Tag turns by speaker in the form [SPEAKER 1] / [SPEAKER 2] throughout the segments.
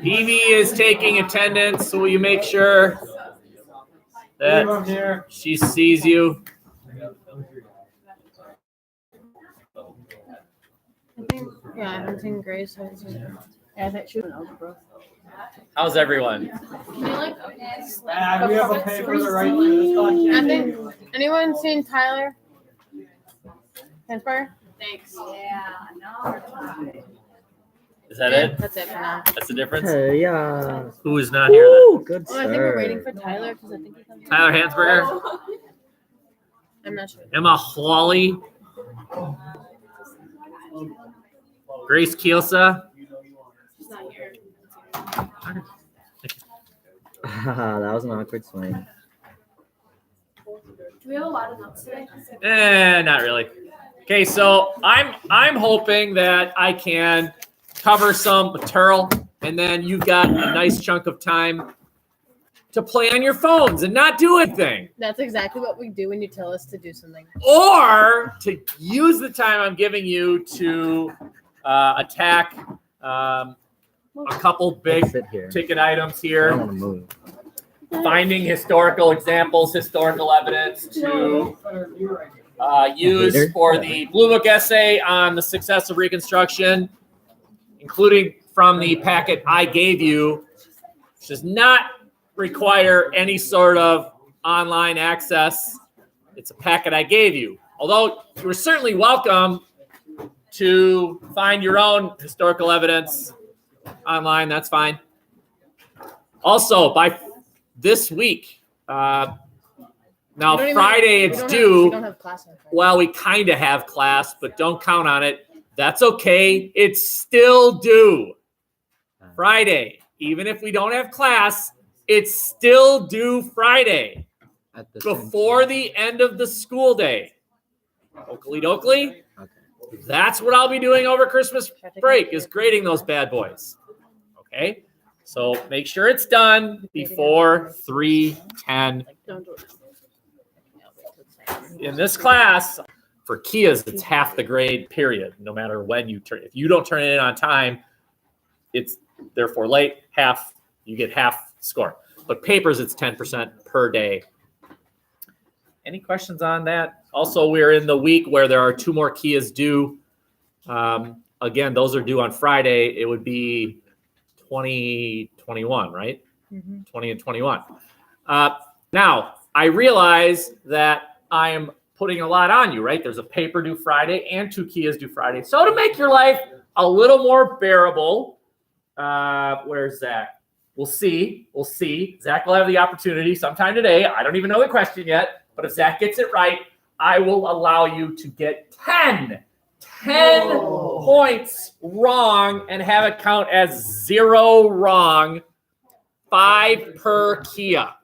[SPEAKER 1] Evie is taking attendance. Will you make sure that she sees you?
[SPEAKER 2] I haven't seen Grace. I think she was algebra.
[SPEAKER 1] How's everyone?
[SPEAKER 3] We have a paper to write for this document.
[SPEAKER 2] I think anyone seen Tyler? Hansberger?
[SPEAKER 3] Thanks. Yeah, no.
[SPEAKER 1] Is that it?
[SPEAKER 2] That's it for now.
[SPEAKER 1] That's the difference?
[SPEAKER 4] Yeah.
[SPEAKER 1] Who is not here then?
[SPEAKER 4] Ooh, good
[SPEAKER 2] Oh, I think we're waiting
[SPEAKER 4] start.
[SPEAKER 2] for Tyler because I think he's on.
[SPEAKER 1] Tyler Hansberger,
[SPEAKER 2] I'm not sure.
[SPEAKER 1] Emma Hawley, Grace Kielsa.
[SPEAKER 3] She's not here.
[SPEAKER 4] That was an awkward swing.
[SPEAKER 3] Do we have a lot of notes today?
[SPEAKER 1] Not really. Okay, so I'm hoping that I can cover some material, and then you've got a nice chunk of time to play on your phones and not do anything,
[SPEAKER 2] That's exactly what we do when you tell us to do something.
[SPEAKER 1] or to use the time I'm giving you to attack a couple big
[SPEAKER 4] Let's sit here.
[SPEAKER 1] ticket items
[SPEAKER 4] I don't
[SPEAKER 1] here.
[SPEAKER 4] want to move.
[SPEAKER 1] Finding historical examples, historical evidence to use for the Blue Book essay on the success of Reconstruction, including from the packet I gave you, which does not require any sort of online access. It's a packet I gave you. Although you are certainly welcome to find your own historical evidence online, that's fine. Also, by this week, now Friday it's
[SPEAKER 2] We
[SPEAKER 1] due.
[SPEAKER 2] don't have class on Friday.
[SPEAKER 1] Well, we kind of have class, but don't count on it. That's okay. It's still due. Friday. Even if we don't have class, it's still due Friday
[SPEAKER 4] At the same
[SPEAKER 1] before
[SPEAKER 4] time.
[SPEAKER 1] the end of the school day. Oakley dokley.
[SPEAKER 4] Okay.
[SPEAKER 1] That's what I'll be doing over Christmas break, is grading those bad boys. Okay? So make sure it's done before 3:10.
[SPEAKER 2] Don't do it.
[SPEAKER 1] In this class, for Kias, it's half the grade, period, no matter when you turn. If you don't turn it in on time, it's therefore late, half, you get half score. But papers, it's 10% per day. Any questions on that? Also, we're in the week where there are 2 more Kias due. Again, those are due on Friday. It would be 2021, right? 20 and 21. Now, I realize that I am putting a lot on you, right? There's a paper due Friday and 2 Kias due Friday. So to make your life a little more bearable, where's Zach? We'll see. Zach will have the opportunity sometime today. I don't even know the question yet, but if Zach gets it right, I will allow you to get 10 points wrong and have it count as 0 wrong. 5 per Kia.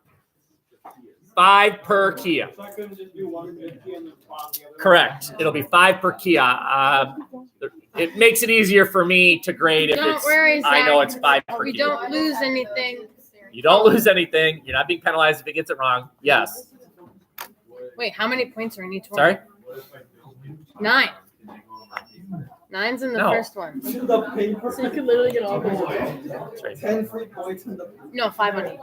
[SPEAKER 1] 5 per Kia.
[SPEAKER 3] So I couldn't just do one good key and then swap the other.
[SPEAKER 1] Correct. It'll be 5 per Kia. It makes it easier for me to grade if
[SPEAKER 2] Don't
[SPEAKER 1] it's.
[SPEAKER 2] worry, Zach.
[SPEAKER 1] I know it's 5 per
[SPEAKER 2] We
[SPEAKER 1] Kia.
[SPEAKER 2] don't lose anything.
[SPEAKER 1] You don't lose anything. You're not being penalized if it gets it wrong. Yes.
[SPEAKER 2] Wait, how many points are in each one?
[SPEAKER 1] Sorry.
[SPEAKER 2] 9. 9's in the
[SPEAKER 1] No.
[SPEAKER 2] first one.
[SPEAKER 3] The paper.
[SPEAKER 5] So you could literally get all those.
[SPEAKER 1] That's right.
[SPEAKER 3] 10 free points in the.
[SPEAKER 2] No, 5 on each.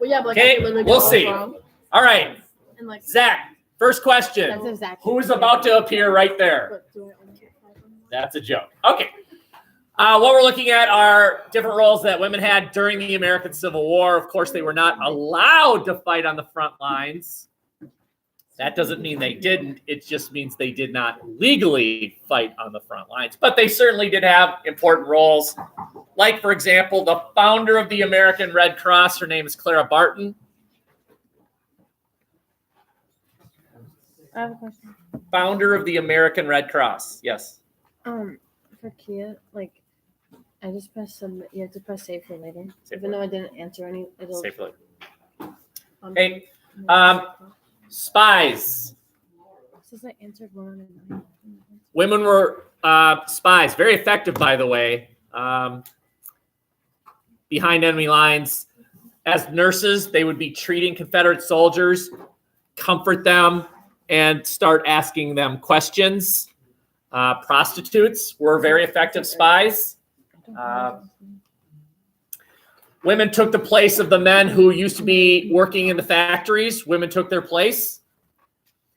[SPEAKER 5] Well, yeah, but like,
[SPEAKER 1] Okay,
[SPEAKER 5] I could literally get
[SPEAKER 1] we'll
[SPEAKER 5] all
[SPEAKER 1] see.
[SPEAKER 5] wrong.
[SPEAKER 1] All right,
[SPEAKER 5] And like,
[SPEAKER 1] Zach. First question.
[SPEAKER 2] That's exactly.
[SPEAKER 1] Who is about to appear right there?
[SPEAKER 5] but do it when you get 5 on.
[SPEAKER 1] That's a joke. Okay. What we're looking at are different roles that women had during the American Civil War. Of course, they were not allowed to fight on the front lines. That doesn't mean they didn't. It just means they did not legally fight on the front lines. But they certainly did have important roles. Like, for example, the founder of the American Red Cross, her name is Clara Barton.
[SPEAKER 2] I have a question.
[SPEAKER 1] Founder of the American Red Cross. Yes.
[SPEAKER 2] For Kia, like, I just press submit. You have to press save for later.
[SPEAKER 1] Save
[SPEAKER 2] Even though I didn't answer any, it'll.
[SPEAKER 1] Safely.
[SPEAKER 5] Um,
[SPEAKER 1] Hey, spies.
[SPEAKER 2] Since I answered 1 and 9.
[SPEAKER 1] Women were spies. Very effective, by the way. Behind enemy lines. As nurses, they would be treating Confederate soldiers, comfort them, and start asking them questions. Prostitutes were very effective spies. Women took the place of the men who used to be working in the factories. Women took their place.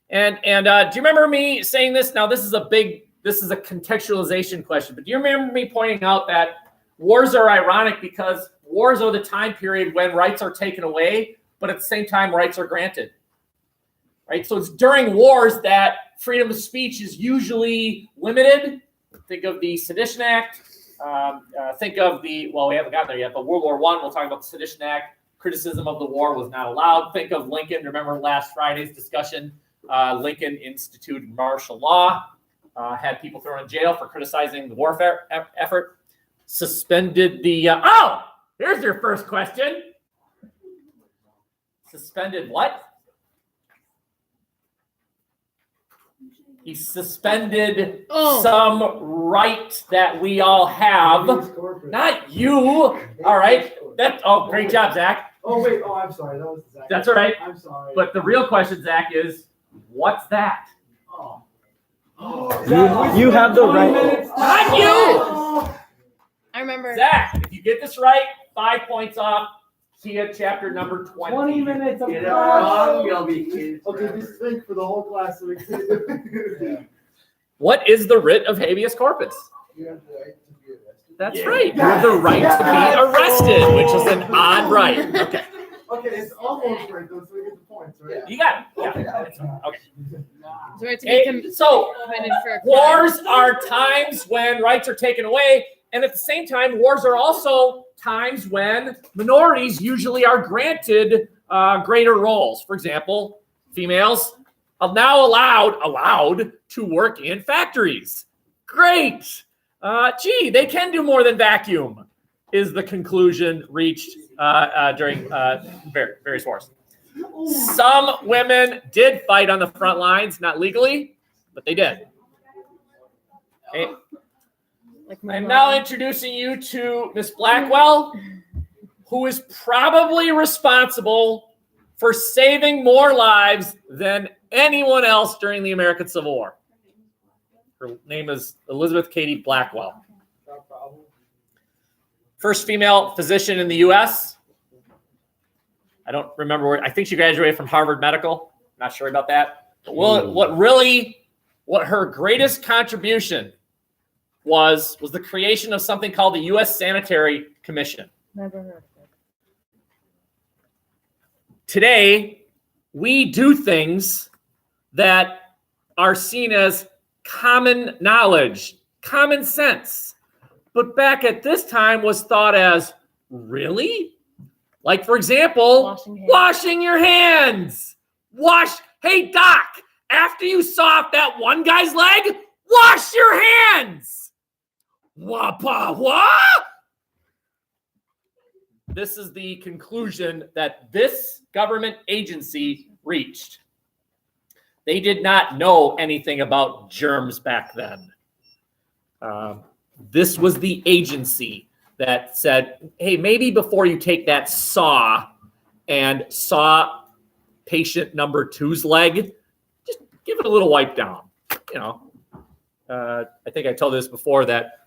[SPEAKER 1] And do you remember me saying this? Now, this is a contextualization question, but do you remember me pointing out that wars are ironic because wars are the time period when rights are taken away, but at the same time, rights are granted, right? So it's during wars that freedom of speech is usually limited. Think of the Sedition Act. Think of we haven't gotten there yet, but World War I, we'll talk about the Sedition Act. Criticism of the war was not allowed. Think of Lincoln. Remember last Friday's discussion? Lincoln instituted martial law, had people thrown in jail for criticizing the warfare effort, suspended the... here's your first question. Suspended what? He suspended some right that we all have. Not you. All right. Great job, Zach.
[SPEAKER 3] Oh, wait. Oh, I'm sorry. That was Zach.
[SPEAKER 1] That's all right.
[SPEAKER 3] I'm sorry.
[SPEAKER 1] But the real question, Zach, is what's that?
[SPEAKER 3] Oh.
[SPEAKER 4] You have the right.
[SPEAKER 1] Not you.
[SPEAKER 5] I remember.
[SPEAKER 1] Zach, if you get this right, 5 points off. See you at chapter number 20.
[SPEAKER 3] 20 minutes.
[SPEAKER 6] Get it wrong, you'll be kids.
[SPEAKER 3] Okay, just think for the whole class.
[SPEAKER 1] What is the writ of habeas corpus?
[SPEAKER 3] You have the right to be arrested.
[SPEAKER 1] That's right. You have the right to be arrested, which is an odd right. Okay.
[SPEAKER 3] Okay, it's almost right though, so we get the points, right?
[SPEAKER 1] You got it. Yeah. Okay.
[SPEAKER 5] It's right to be
[SPEAKER 1] So
[SPEAKER 5] committed for a crime.
[SPEAKER 1] wars are times when rights are taken away, and at the same time, wars are also times when minorities usually are granted greater roles. For example, females are now allowed to work in factories. Great. They can do more than vacuum, is the conclusion reached during various wars. Some women did fight on the front lines, not legally, but they did. Okay. I'm now introducing you to Miss Blackwell, who is probably responsible for saving more lives than anyone else during the American Civil War. Her name is Elizabeth Cady Blackwell. First female physician in the U.S. I don't remember where. I think she graduated from Harvard Medical. Not sure about that. But what her greatest contribution was the creation of something called the U.S. Sanitary Commission.
[SPEAKER 2] Never heard of it.
[SPEAKER 1] Today, we do things that are seen as common knowledge, common sense. But back at this time was thought as, really? Like, for example, washing your hands. Hey, Doc, after you saw off that one guy's leg, wash your hands. What? This is the conclusion that this government agency reached. They did not know anything about germs back then. This was the agency that said, hey, maybe before you take that saw and saw patient number 2's leg, just give it a little wipe down. I think I told this before that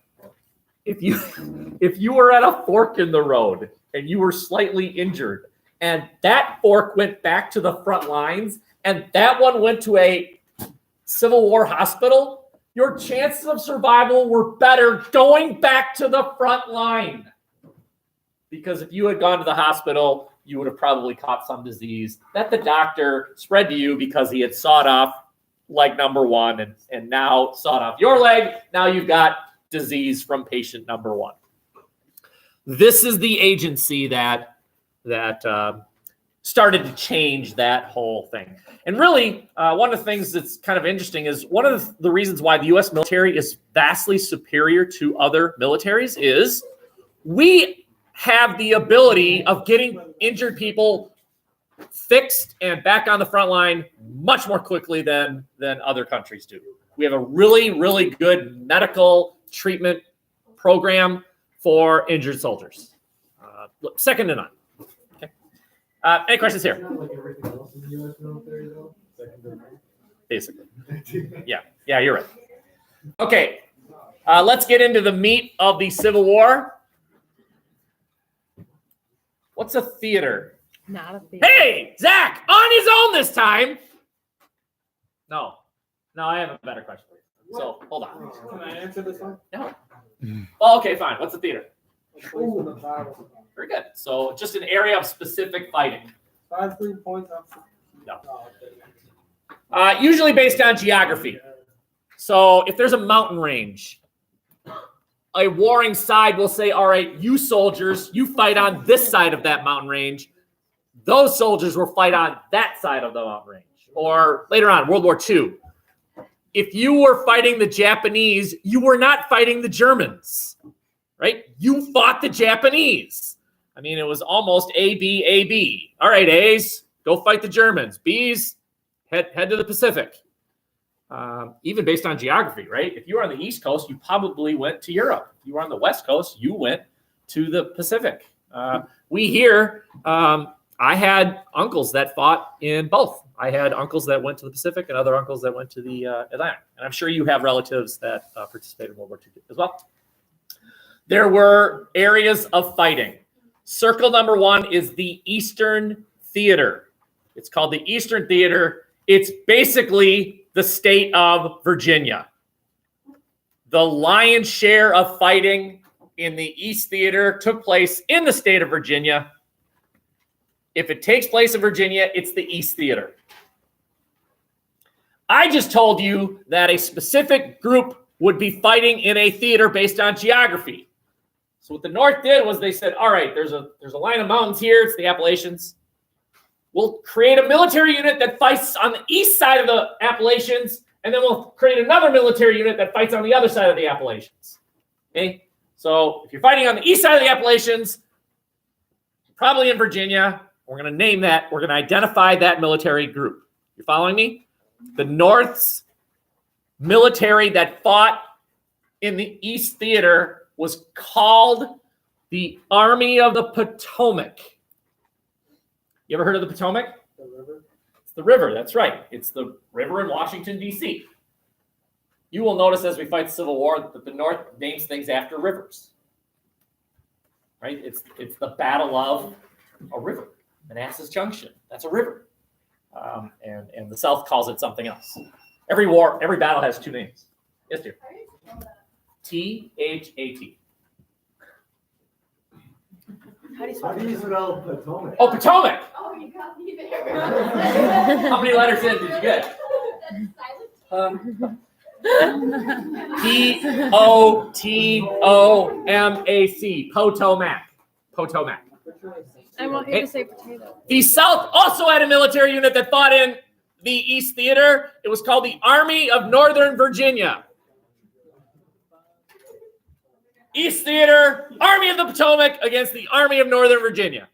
[SPEAKER 1] if you were at a fork in the road and you were slightly injured and that fork went back to the front lines and that one went to a Civil War hospital, your chances of survival were better going back to the front line. Because if you had gone to the hospital, you would have probably caught some disease that the doctor spread to you because he had sawed off leg number 1 and now sawed off your leg. Now you've got disease from patient number 1. This is the agency that started to change that whole thing. And really, one of the things that's kind of interesting is one of the reasons why the U.S. military is vastly superior to other militaries is we have the ability of getting injured people fixed and back on the front line much more quickly than other countries do. We have a really, really good medical treatment program for injured soldiers. Second to none. Okay. Any questions here?
[SPEAKER 3] Not like everything else in the U.S. military, though.
[SPEAKER 1] Basically. Yeah, you're right. Okay, let's get into the meat of the Civil War. What's a theater?
[SPEAKER 5] Not a theater.
[SPEAKER 1] Hey, Zach, on his own this time. No, I have a better question for you. So, hold on.
[SPEAKER 3] Can I answer this one?
[SPEAKER 1] No. Well, okay, fine. What's a theater?
[SPEAKER 3] Ooh.
[SPEAKER 1] Very good. So, just an area of specific fighting.
[SPEAKER 3] 5 3 points.
[SPEAKER 1] No. Usually based on geography. So, if there's a mountain range, a warring side will say, all right, you soldiers, you fight on this side of that mountain range. Those soldiers will fight on that side of the mountain range. Or later on, World War II. If you were fighting the Japanese, you were not fighting the Germans, right? You fought the Japanese. I mean, it was almost A, B, A, B. All right, A's, go fight the Germans. B's, head to the Pacific. Even based on geography, right? If you were on the East Coast, you probably went to Europe. If you were on the West Coast, you went to the Pacific. We here, I had uncles that fought in both. I had uncles that went to the Pacific and other uncles that went to the Atlantic. And I'm sure you have relatives that participated in World War II as well. There were areas of fighting. Circle number 1 is the Eastern Theater. It's called the Eastern Theater. It's basically the state of Virginia. The lion's share of fighting in the East Theater took place in the state of Virginia. If it takes place in Virginia, it's the East Theater. I just told you that a specific group would be fighting in a theater based on geography. So what the North did was they said, all right, there's a line of mountains here. It's the Appalachians. We'll create a military unit that fights on the east side of the Appalachians, and then we'll create another military unit that fights on the other side of the Appalachians. Okay? So if you're fighting on the east side of the Appalachians, probably in Virginia, we're going to name that. We're going to identify that military group. You're following me? The North's military that fought in the East Theater was called the Army of the Potomac. You ever heard of the Potomac?
[SPEAKER 3] The river.
[SPEAKER 1] It's the river, that's right. It's the river in Washington, D.C. You will notice as we fight the Civil War that the North names things after rivers. Right? It's the Battle of a river. Manassas Junction, that's a river. And the South calls it something else. Every war, every battle has 2 names. Yes, dear. T-H-A-T.
[SPEAKER 5] How do you
[SPEAKER 3] How do you spell Potomac?
[SPEAKER 1] Oh, Potomac.
[SPEAKER 7] Oh, you got me there.
[SPEAKER 1] How many letters in did you get? P-O-T-O-M-A-C. Potomac. Potomac.
[SPEAKER 5] I want you to say potato.
[SPEAKER 1] The South also had a military unit that fought in the East Theater. It was called the Army of Northern Virginia. East Theater, Army of the Potomac against the Army of Northern Virginia.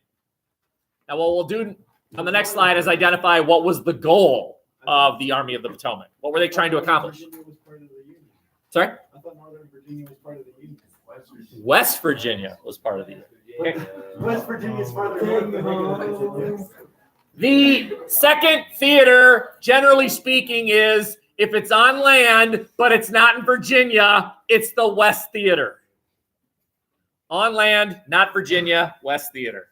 [SPEAKER 1] Now, what we'll do on the next slide is identify what was the goal of the Army of the Potomac. What were they trying to accomplish?
[SPEAKER 3] Virginia was part of the Union.
[SPEAKER 1] Sorry?
[SPEAKER 3] I thought Northern Virginia was part of the Union.
[SPEAKER 1] West Virginia was part of the Union. Okay.
[SPEAKER 3] West Virginia is farther north than Virginia.
[SPEAKER 1] The second theater, generally speaking, is if it's on land, but it's not in Virginia, it's the West Theater. On land, not Virginia, West Theater.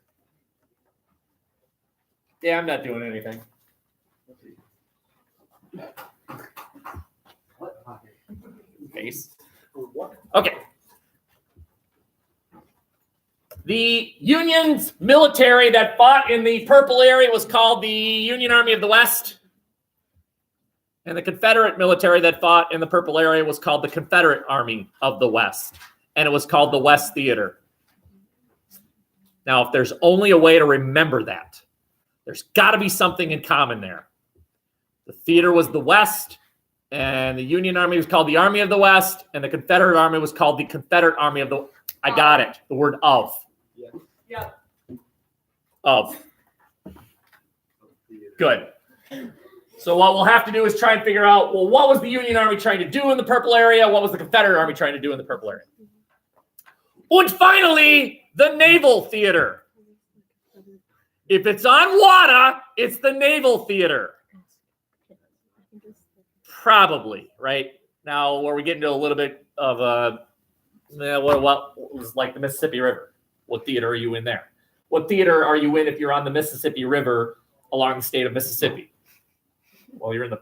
[SPEAKER 1] Yeah, I'm not doing anything. Face. Okay. The Union's military that fought in the purple area was called the Union Army of the West. And the Confederate military that fought in the purple area was called the Confederate Army of the West. And it was called the West Theater. Now, if there's only a way to remember that, there's got to be something in common there. The theater was the West, and the Union Army was called the Army of the West, and the Confederate Army was called the Confederate Army of the... I got it. The word of.
[SPEAKER 6] Yeah.
[SPEAKER 1] Of. Good. So what we'll have to do is try and figure out, well, what was the Union Army trying to do in the purple area? What was the Confederate Army trying to do in the purple area? And finally, the Naval Theater. If it's on water, it's the Naval Theater. Probably, right? Now, where we get into a little bit of what was like the Mississippi River. What theater are you in there? What theater are you in if you're on the Mississippi River along the state of Mississippi? Well, you're in the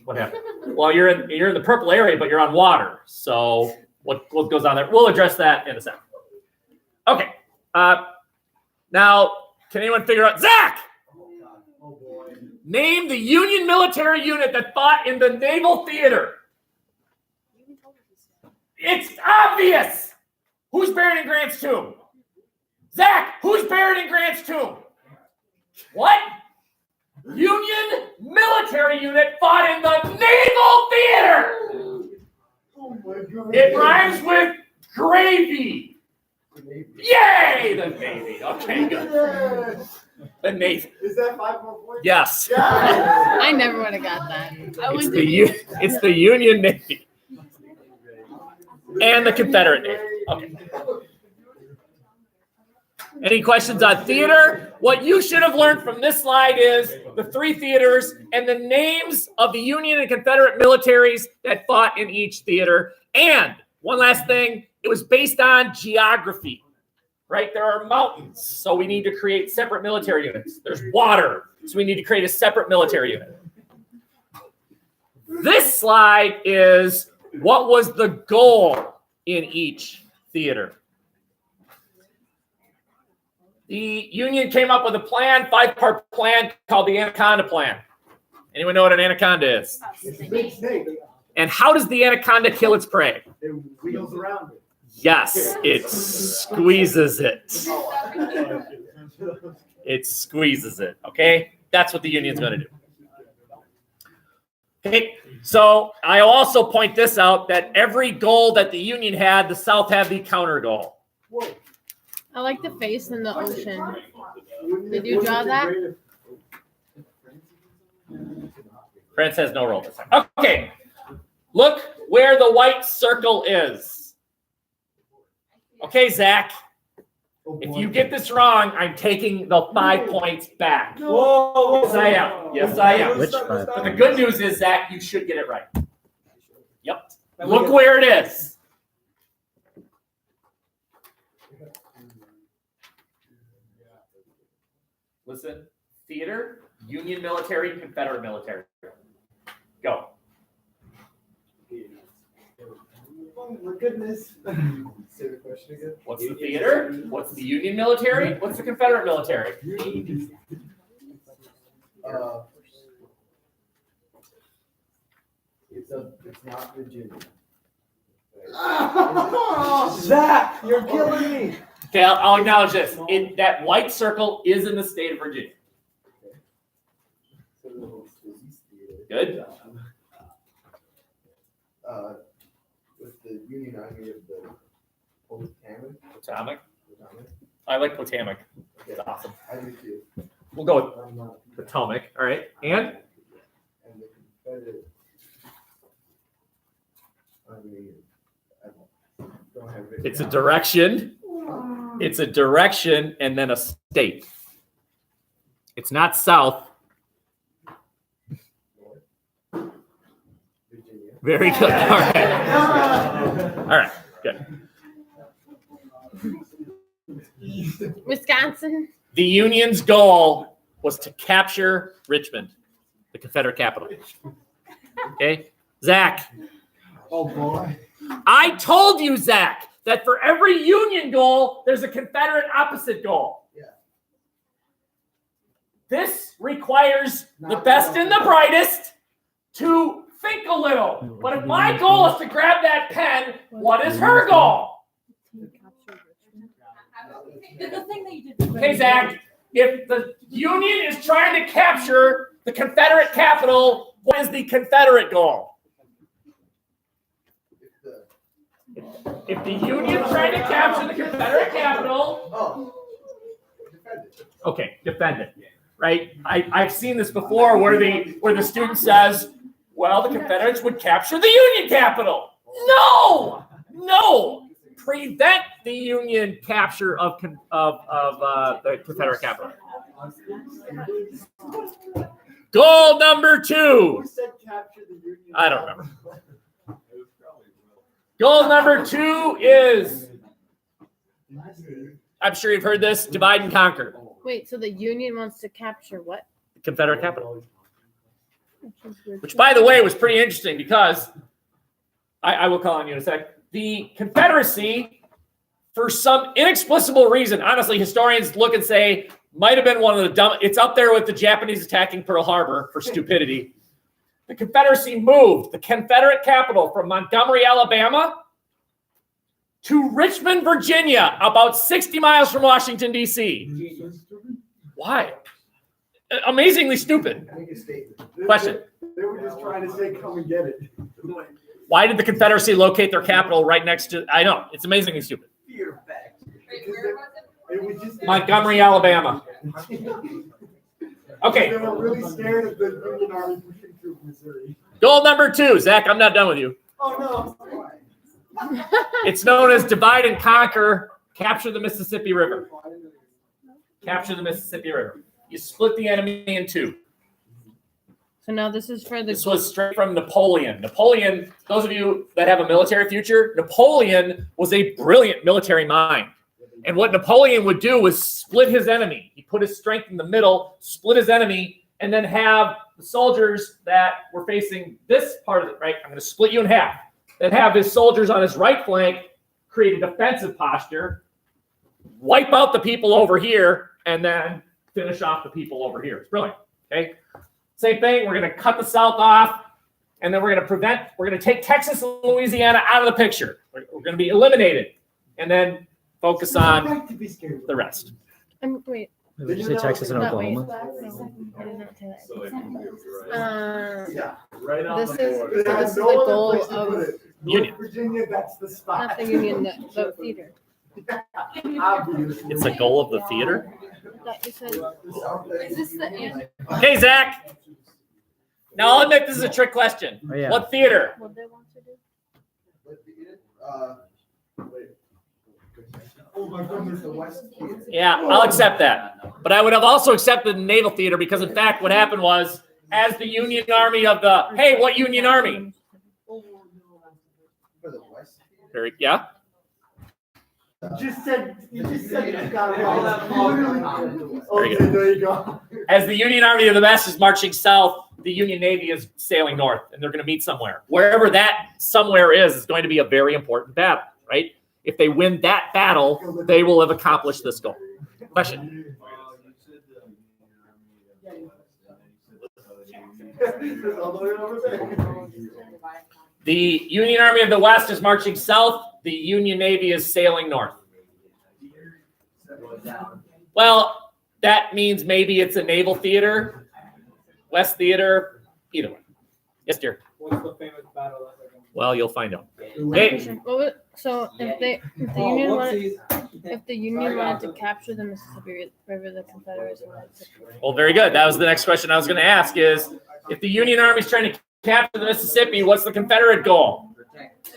[SPEAKER 1] what happened? Well, you're in the purple area, but you're on water. So what goes on there? We'll address that in a second. Okay. Now, can anyone figure out Zach?
[SPEAKER 3] Oh boy.
[SPEAKER 1] Name the Union military unit that fought in the Naval Theater. It's obvious. Who's buried in Grant's tomb? Zach, who's buried in Grant's tomb? What? Union military unit fought in the Naval Theater.
[SPEAKER 3] Oh my God.
[SPEAKER 1] It rhymes with gravy. Yay, the Navy. Okay, good.
[SPEAKER 3] Yes.
[SPEAKER 1] The Navy.
[SPEAKER 3] Is that 5 more points?
[SPEAKER 1] Yes.
[SPEAKER 3] Yeah.
[SPEAKER 5] I never would have got that. I
[SPEAKER 1] It's
[SPEAKER 5] went
[SPEAKER 1] it's the Union Navy and the Confederate Navy. Okay. Any questions on theater? What you should have learned from this slide is the 3 theaters and the names of the Union and Confederate militaries that fought in each theater. And one last thing, it was based on geography, right? There are mountains, so we need to create separate military units. There's water, so we need to create a separate military unit. This slide is what was the goal in each theater. The Union came up with a plan, 5-part plan called the Anaconda Plan. Anyone know what an anaconda is?
[SPEAKER 3] It's a big snake.
[SPEAKER 1] And how does the anaconda kill its prey?
[SPEAKER 3] It wheels around it.
[SPEAKER 1] Yes, it squeezes it. It squeezes it, okay? That's what the Union's going to do. Okay, so I also point this out that every goal that the Union had, the South had the counter goal.
[SPEAKER 3] Whoa.
[SPEAKER 5] I like the face in the ocean. Did you draw that?
[SPEAKER 1] France has no role this time. Okay, look where the white circle is. Okay, Zach, if you get this wrong, I'm taking the 5 points back.
[SPEAKER 3] Whoa.
[SPEAKER 1] Yes, I am. Yes, I am.
[SPEAKER 4] Which 5
[SPEAKER 1] But the good news is, Zach, you should get it right. Yep. Look where it is. Listen, theater, Union military, Confederate military. Go.
[SPEAKER 3] Oh my goodness. Say the question again.
[SPEAKER 1] What's the theater? What's the Union military? What's the Confederate military?
[SPEAKER 3] It's not Virginia. Zach, you're killing me.
[SPEAKER 1] Okay, I'll acknowledge this. That white circle is in the state of Virginia. Good.
[SPEAKER 3] With the Union Army of the
[SPEAKER 1] Potomac. I like Potomac. It's awesome.
[SPEAKER 3] I do too.
[SPEAKER 1] We'll go with
[SPEAKER 3] I'm not.
[SPEAKER 1] Potomac. All right. And
[SPEAKER 3] And the Confederate Army. I don't have it.
[SPEAKER 1] it's a direction. It's a direction and then a state. It's not south.
[SPEAKER 3] Virginia.
[SPEAKER 1] Very good. All right. All right. Good.
[SPEAKER 5] Wisconsin.
[SPEAKER 1] The Union's goal was to capture Richmond, the Confederate capital. Okay. Zach,
[SPEAKER 3] Oh boy.
[SPEAKER 1] I told you, Zach, that for every Union goal, there's a Confederate opposite goal.
[SPEAKER 3] Yeah.
[SPEAKER 1] This requires the best and the brightest to think a little. But if my goal is to grab that pen, what is her goal?
[SPEAKER 7] The thing that you did.
[SPEAKER 1] Okay, Zach, if the Union is trying to capture the Confederate capital, what is the Confederate goal? If the Union's trying to capture the Confederate capital,
[SPEAKER 3] Oh. Defend it.
[SPEAKER 1] okay, defend it. Right? I've seen this before where the student says, well, the Confederates would capture the Union capital. No! Prevent the Union capture of the Confederate capital. Goal number 2.
[SPEAKER 3] Who said capture the Union?
[SPEAKER 1] I don't remember. Goal number 2 is, I'm sure you've heard this, divide and conquer.
[SPEAKER 5] Wait, so the Union wants to capture what?
[SPEAKER 1] The Confederate capital. Which, by the way, was pretty interesting because, I will call on you in a sec. The Confederacy, for some inexplicable reason, honestly, historians look and say, might have been one of the dumb, it's up there with the Japanese attacking Pearl Harbor for stupidity. The Confederacy moved the Confederate capital from Montgomery, Alabama to Richmond, Virginia, about 60 miles from Washington, D.C. Why? Amazingly stupid. Question.
[SPEAKER 3] They were just trying to say, come and get it.
[SPEAKER 1] Why did the Confederacy locate their capital right next to, I know, it's amazingly stupid.
[SPEAKER 6] Fear factor.
[SPEAKER 3] It was just
[SPEAKER 1] Montgomery, Alabama. Okay.
[SPEAKER 3] They were really scared of the Union Army pushing through Missouri.
[SPEAKER 1] Goal number 2. Zach, I'm not done with you.
[SPEAKER 3] Oh no.
[SPEAKER 1] It's known as divide and conquer, capture the Mississippi River. Capture the Mississippi River. You split the enemy in 2.
[SPEAKER 5] So now this is for the.
[SPEAKER 1] This was straight from Napoleon. Napoleon, those of you that have a military future, Napoleon was a brilliant military mind. And what Napoleon would do was split his enemy. He put his strength in the middle, split his enemy, and then have the soldiers that were facing this part of it, right? I'm going to split you in half. Then have his soldiers on his right flank create a defensive posture, wipe out the people over here, and then finish off the people over here. It's brilliant. Okay. Same thing. We're going to cut the South off, and then we're going to take Texas and Louisiana out of the picture. We're going to be eliminated, and then focus on the rest.
[SPEAKER 5] Wait.
[SPEAKER 4] Did you say Texas and
[SPEAKER 5] No, wait.
[SPEAKER 4] Oklahoma?
[SPEAKER 5] No, I did not say that.
[SPEAKER 3] Yeah.
[SPEAKER 6] Right on
[SPEAKER 5] This
[SPEAKER 6] the
[SPEAKER 5] is
[SPEAKER 6] board.
[SPEAKER 5] this
[SPEAKER 3] They had
[SPEAKER 5] is the
[SPEAKER 3] no other
[SPEAKER 5] goal
[SPEAKER 3] place to put
[SPEAKER 5] of
[SPEAKER 3] it.
[SPEAKER 1] Union.
[SPEAKER 3] Virginia, that's the spot.
[SPEAKER 5] not the Union, the theater.
[SPEAKER 3] Obviously.
[SPEAKER 1] It's a goal of the theater.
[SPEAKER 5] I thought you said
[SPEAKER 7] Is this the end?
[SPEAKER 1] Okay, Zach. Now I'll admit this is a trick question.
[SPEAKER 4] Oh, yeah.
[SPEAKER 1] What theater?
[SPEAKER 5] what they want to do.
[SPEAKER 3] Oh my goodness, the West.
[SPEAKER 1] Yeah, I'll accept that. But I would have also accepted the Naval Theater because, in fact, what happened was, as the Union Army of the, hey, what Union Army? Yeah.
[SPEAKER 3] You just said you got it wrong.
[SPEAKER 1] Very
[SPEAKER 3] Okay,
[SPEAKER 1] good.
[SPEAKER 3] there you go.
[SPEAKER 1] As the Union Army of the West is marching south, the Union Navy is sailing north, and they're going to meet somewhere. Wherever that somewhere is going to be a very important battle, right? If they win that battle, they will have accomplished this goal. Question.
[SPEAKER 3] All the way over there.
[SPEAKER 1] The Union Army of the West is marching south. The Union Navy is sailing north. Well, that means maybe it's a naval theater, West Theater, either one. Yes, dear.
[SPEAKER 3] What's the famous battle?
[SPEAKER 1] Well, you'll find out. Okay.
[SPEAKER 5] So if the Union wanted to capture the Mississippi River, the Confederates wanted to.
[SPEAKER 1] Well, very good. That was the next question I was going to ask is, if the Union Army is trying to capture the Mississippi, what's the Confederate goal?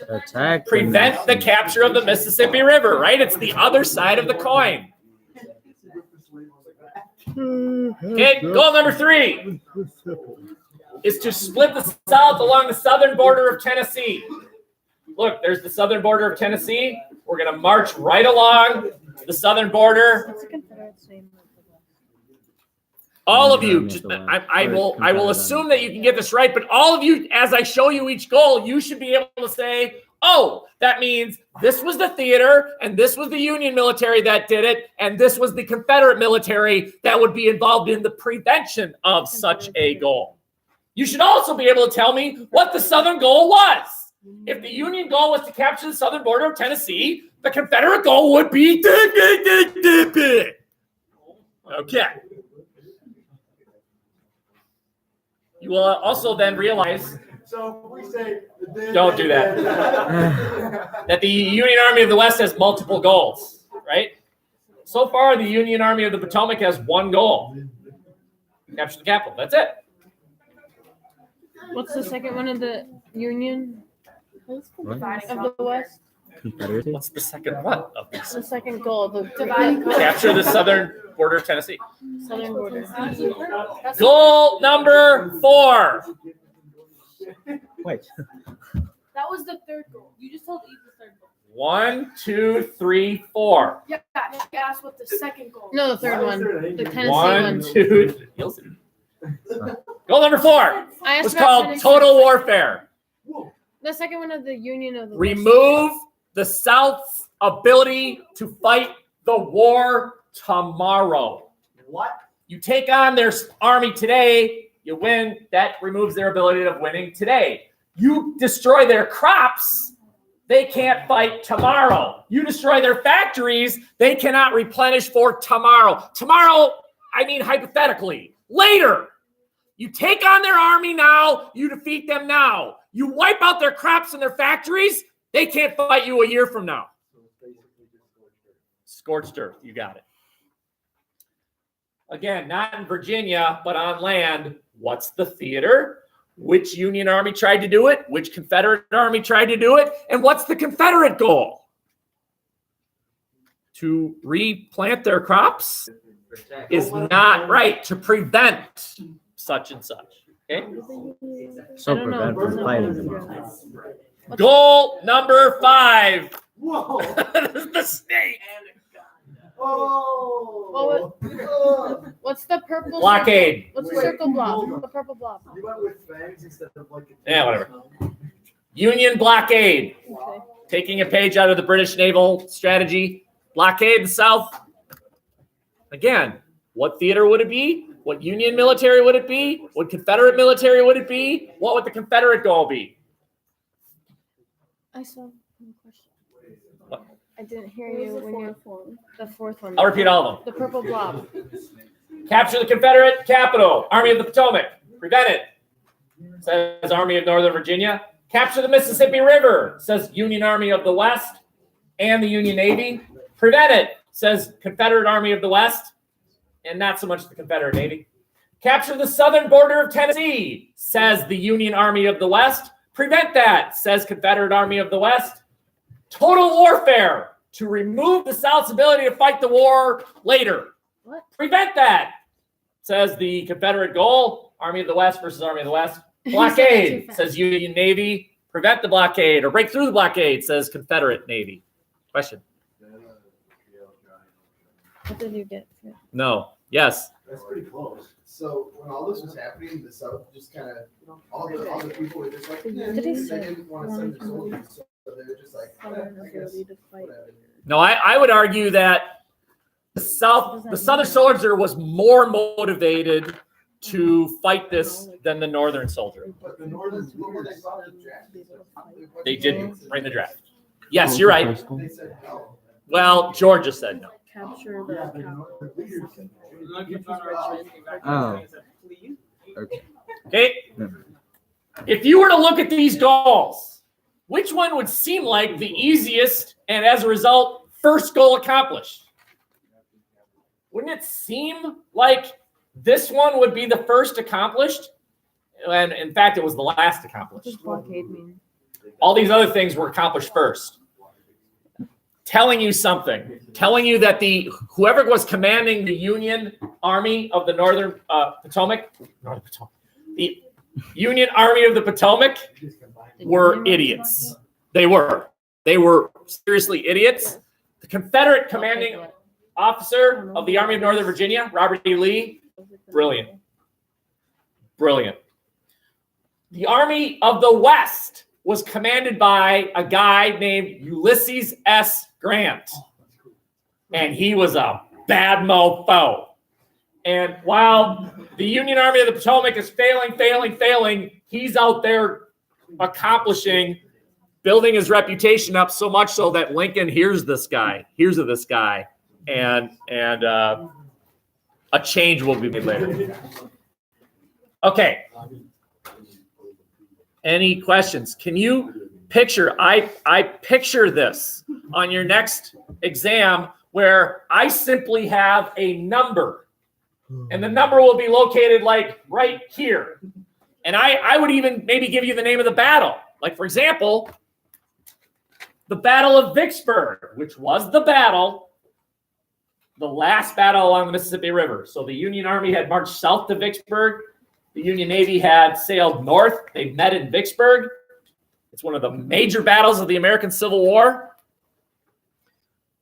[SPEAKER 4] Attack.
[SPEAKER 1] Prevent the capture of the Mississippi River, right? It's the other side of the coin. Okay, goal number 3 is to split the South along the southern border of Tennessee. Look, there's the southern border of Tennessee. We're going to march right along the southern border.
[SPEAKER 5] What's the Confederates' name?
[SPEAKER 1] All of you, I will assume that you can get this right, but all of you, as I show you each goal, you should be able to say, oh, that means this was the theater, and this was the Union military that did it, and this was the Confederate military that would be involved in the prevention of such a goal. You should also be able to tell me what the Southern goal was. If the Union goal was to capture the southern border of Tennessee, the Confederate goal would be okay. You will also then realize,
[SPEAKER 3] So we say,
[SPEAKER 1] don't do that, that the Union Army of the West has multiple goals, right? So far, the Union Army of the Potomac has one goal: capture the capital. That's it.
[SPEAKER 5] What's the second one of the Union of the West?
[SPEAKER 4] Confederacy?
[SPEAKER 1] What's the second one of these?
[SPEAKER 5] The second goal, the
[SPEAKER 1] Capture the southern border of Tennessee.
[SPEAKER 5] southern border.
[SPEAKER 1] Goal number 4.
[SPEAKER 4] Wait.
[SPEAKER 7] That was the third goal. You just told E the third goal.
[SPEAKER 1] 1, 2, 3, 4.
[SPEAKER 7] Yeah, she asked what the second goal.
[SPEAKER 5] No, the third one. The Tennessee
[SPEAKER 1] 1,
[SPEAKER 5] one.
[SPEAKER 1] 2. You'll see. Goal number 4
[SPEAKER 5] I asked
[SPEAKER 1] was
[SPEAKER 5] about
[SPEAKER 1] called
[SPEAKER 5] Tennessee.
[SPEAKER 1] total warfare.
[SPEAKER 5] The second one of the Union of the West.
[SPEAKER 1] Remove the South's ability to fight the war tomorrow.
[SPEAKER 6] What?
[SPEAKER 1] You take on their army today, you win. That removes their ability of winning today. You destroy their crops, they can't fight tomorrow. You destroy their factories, they cannot replenish for tomorrow. Tomorrow, I mean hypothetically, later. You take on their army now, you defeat them now. You wipe out their crops and their factories, they can't fight you a year from now. Scorched earth, you got it. Again, not in Virginia, but on land. What's the theater? Which Union Army tried to do it? Which Confederate Army tried to do it? And what's the Confederate goal? To replant their crops is not right. To prevent such and such. Okay.
[SPEAKER 4] So
[SPEAKER 5] I don't know.
[SPEAKER 4] prevent from fighting.
[SPEAKER 1] Goal number 5.
[SPEAKER 3] Whoa.
[SPEAKER 1] The snake.
[SPEAKER 3] Oh.
[SPEAKER 5] What's the purple?
[SPEAKER 1] Blockade.
[SPEAKER 5] What's the circle blob? The purple blob.
[SPEAKER 3] You went with fangs instead of like.
[SPEAKER 1] Yeah, whatever. Union blockade.
[SPEAKER 5] Okay.
[SPEAKER 1] Taking a page out of the British naval strategy. Blockade the South. Again, what theater would it be? What Union military would it be? What Confederate military would it be? What would the Confederate goal be?
[SPEAKER 2] I saw one question.
[SPEAKER 1] What?
[SPEAKER 2] I didn't hear you when you the fourth one.
[SPEAKER 1] I'll repeat all of them.
[SPEAKER 5] The purple blob.
[SPEAKER 1] Capture the Confederate capital, Army of the Potomac. Prevent it, says Army of Northern Virginia. Capture the Mississippi River, says Union Army of the West and the Union Navy. Prevent it, says Confederate Army of the West and not so much the Confederate Navy. Capture the southern border of Tennessee, says the Union Army of the West. Prevent that, says Confederate Army of the West. Total warfare, to remove the South's ability to fight the war later.
[SPEAKER 2] What?
[SPEAKER 1] Prevent that, says the Confederate goal. Army of the West versus Army of the West. Blockade, says Union Navy. Prevent the blockade or break through the blockade, says Confederate Navy. Question?
[SPEAKER 2] What did you get?
[SPEAKER 1] No. Yes.
[SPEAKER 3] That's pretty close. So when all this was happening, the South just kind of all the people were just like,
[SPEAKER 2] Did he
[SPEAKER 3] they
[SPEAKER 2] say
[SPEAKER 3] didn't want to send their soldiers, so they were just like,
[SPEAKER 2] Southern
[SPEAKER 3] I guess,
[SPEAKER 2] ability to fight.
[SPEAKER 3] whatever.
[SPEAKER 1] No, I would argue that the Southern soldier was more motivated to fight this than the Northern soldier.
[SPEAKER 3] But the Northern, what were they about to draft?
[SPEAKER 1] They didn't bring the draft. Yes, you're right.
[SPEAKER 3] They said no.
[SPEAKER 1] Well, Georgia said no.
[SPEAKER 2] Capture
[SPEAKER 3] Yeah,
[SPEAKER 2] the
[SPEAKER 3] the Northern leaders said
[SPEAKER 4] Oh. Okay.
[SPEAKER 1] Okay. If you were to look at these goals, which one would seem like the easiest and as a result, first goal accomplished? Wouldn't it seem like this one would be the first accomplished? And in fact, it was the last
[SPEAKER 2] what
[SPEAKER 1] accomplished.
[SPEAKER 2] does blockade mean?
[SPEAKER 1] All these other things were accomplished first. Telling you something, telling you that whoever was commanding the Union Army of the Northern Potomac, the Union Army of the Potomac were idiots. They were seriously idiots. The Confederate commanding officer of the Army of Northern Virginia, Robert E. Lee, brilliant. Brilliant. The Army of the West was commanded by a guy named Ulysses S. Grant. And he was a bad mofo. And while the Union Army of the Potomac is failing, he's out there accomplishing, building his reputation up so much so that Lincoln hears of this guy, and a change will be made later. Okay. Any questions? Can you picture? I picture this on your next exam where I simply have a number, and the number will be located like right here. And I would even maybe give you the name of the battle. Like, for example, the Battle of Vicksburg, which was the last battle along the Mississippi River. So the Union Army had marched south to Vicksburg. The Union Navy had sailed north. They met in Vicksburg. It's one of the major battles of the American Civil War.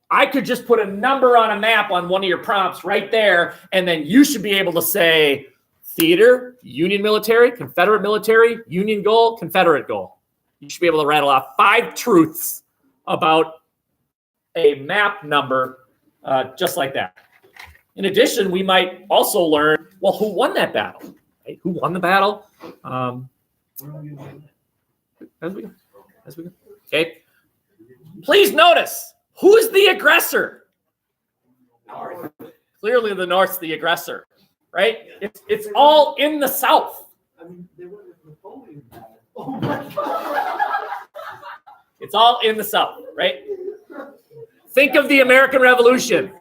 [SPEAKER 1] I could just put a number on a map on one of your prompts right there, and then you should be able to say theater, Union military, Confederate military, Union goal, Confederate goal. You should be able to rattle off 5 truths about a map number just like that. In addition, we might also learn, well, who won that battle? Right? Who won the battle? As we go. Okay. Please notice, who's the aggressor? Clearly the North's the aggressor, right? It's all in the South. It's all in the South, right? Think of the American Revolution.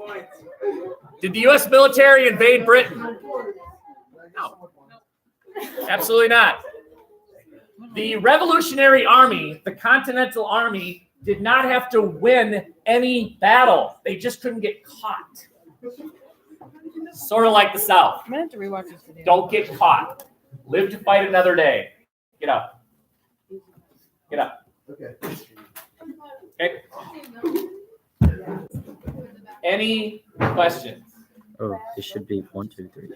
[SPEAKER 1] Did the U.S. military invade Britain? No. Absolutely not. The Revolutionary Army, the Continental Army, did not have to win any battle. They just couldn't get caught. Sort of like the South.
[SPEAKER 5] I'm gonna have to rewatch this video.
[SPEAKER 1] Don't get caught. Live to fight another day. Get up. Get up.
[SPEAKER 3] Okay.
[SPEAKER 1] Okay. Any questions?
[SPEAKER 8] Oh, it should be 1, 2, 3.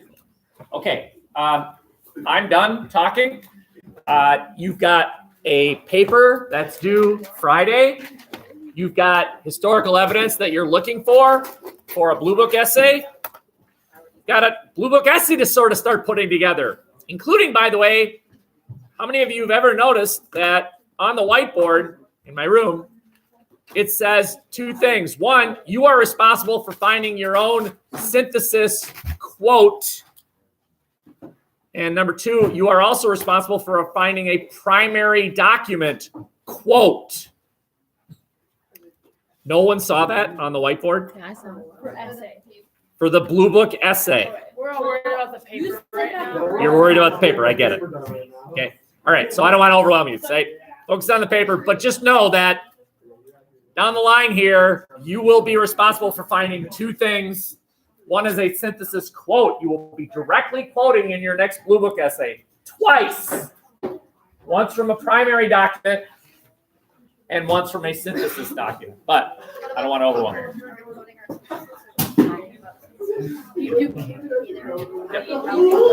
[SPEAKER 1] Okay. I'm done talking. You've got a paper that's due Friday. You've got historical evidence that you're looking for a Blue Book essay. Got a Blue Book essay to sort of start putting together, including, by the way, how many of you have ever noticed that on the whiteboard in my room, it says 2 things. 1, you are responsible for finding your own synthesis quote. And number 2, you are also responsible for finding a primary document quote. No one saw that on the whiteboard
[SPEAKER 5] Yeah, I saw it.
[SPEAKER 7] For essay.
[SPEAKER 1] for the Blue Book essay.
[SPEAKER 7] We're all worried about the paper right now.
[SPEAKER 1] You're worried about the paper. I get it. Okay. All right. So I don't want to overwhelm you. Say, focus on the paper, but just know that down the line here, you will be responsible for finding 2 things. One is a synthesis quote. You will be directly quoting in your next Blue Book essay twice. Once from a primary document and once from a synthesis document. But I don't want to overwhelm you.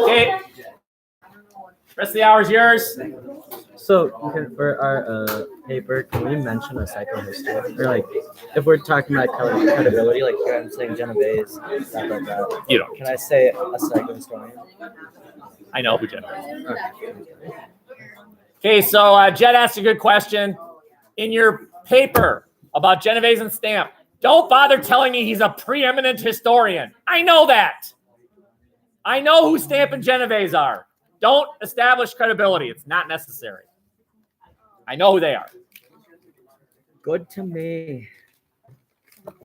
[SPEAKER 1] Okay. Rest of the hour is yours.
[SPEAKER 8] So for our paper, can we mention a psychohistory? Or like, if we're talking about credibility, like here I'm saying Genovese, stuff like that.
[SPEAKER 1] You don't.
[SPEAKER 8] Can I say a psychohistorian?
[SPEAKER 1] I know who Jen is. Okay, so Jed asked a good question. In your paper about Genovese and Stamp, don't bother telling me he's a preeminent historian. I know that. I know who Stamp and Genovese are. Don't establish credibility. It's not necessary. I know who they are.
[SPEAKER 8] Good to me.